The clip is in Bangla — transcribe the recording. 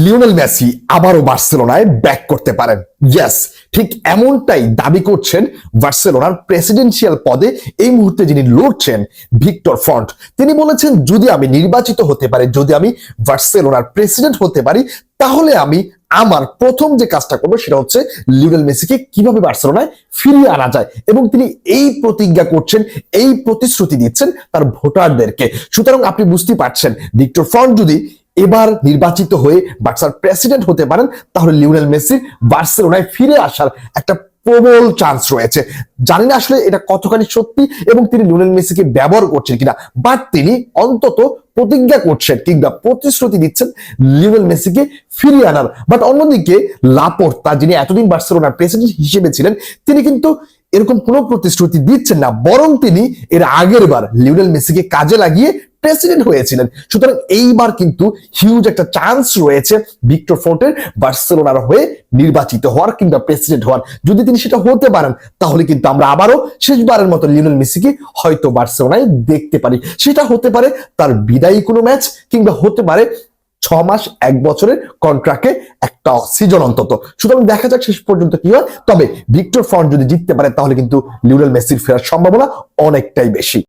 লিওনেল মেসি আবারও বার্সেলোনায় ব্যাক করতে পারেন। ইয়েস, ঠিক এমনটাই দাবি করছেন বার্সেলোনার প্রেসিডেন্সিয়াল পদে এই মুহূর্তে যিনি লড়ছেন, ভিক্টর ফন্ট। তিনি বলেছেন, যদি আমি নির্বাচিত হতে পারি, যদি আমি বার্সেলোনার প্রেসিডেন্ট হতে পারি, তাহলে আমি আমার প্রথম যে কাজটা করবো সেটা হচ্ছে লিওনেল মেসিকে কিভাবে বার্সেলোনায় ফিরিয়ে আনা যায়। এবং তিনি এই প্রতিজ্ঞা করছেন, এই প্রতিশ্রুতি দিচ্ছেন তার ভোটারদেরকে। সুতরাং আপনি বুঝতে পারছেন, ভিক্টর ফন্ট যদি এবার নির্বাচিত হয়ে বার্সার প্রেসিডেন্ট হতে পারেন, তাহলে লিওনেল মেসির বার্সেলোনায় ফিরে আসার একটা প্রবল চান্স রয়েছে। জানি না আসলে এটা কতখানি সত্যি এবং তিনি লিওনেল মেসিকে ব্যবহার করছেন কিনা, বাট তিনি অন্তত প্রতিজ্ঞা করছেন কিংবা প্রতিশ্রুতি দিচ্ছেন লিওনেল মেসিকে ফিরিয়ে আনার। বাট অন্যদিকে লাপোর্তা, যিনি এতদিন বার্সেলোনার প্রেসিডেন্ট হিসেবে ছিলেন, তিনি কিন্তু এরকম কোনো প্রতিশ্রুতি দিচ্ছেন না, বরং তিনি এর আগের বার লিওনেল মেসিকে কাজে লাগিয়ে প্রেসিডেন্ট হয়েছিলেন। সুতরাং এইবার কিন্তু হিউজ একটা চান্স রয়েছে ভিক্টর ফন্টের বার্সেলোনার হয়ে নির্বাচিত হওয়ার কিংবা প্রেসিডেন্ট হওয়ার। যদি তিনি সেটা হতে পারেন, তাহলে কিন্তু আমরা আবারও শেষবারের মতো লিওনেল মেসিকে হয়তো বার্সেলোনায় দেখতে পারি। সেটা হতে পারে তার বিদায়ী কোনো ম্যাচ, কিংবা হতে পারে 6 মাস 1 বছরের কন্ট্রাক্টে একটা সিজন অন্তত। সুতরাং দেখা যাক শেষ পর্যন্ত কি হয়। তবে ভিক্টর ফন্ট যদি জিততে পারে, তাহলে কিন্তু লিওনেল মেসির ফেরার সম্ভাবনা অনেকটাই বেশি।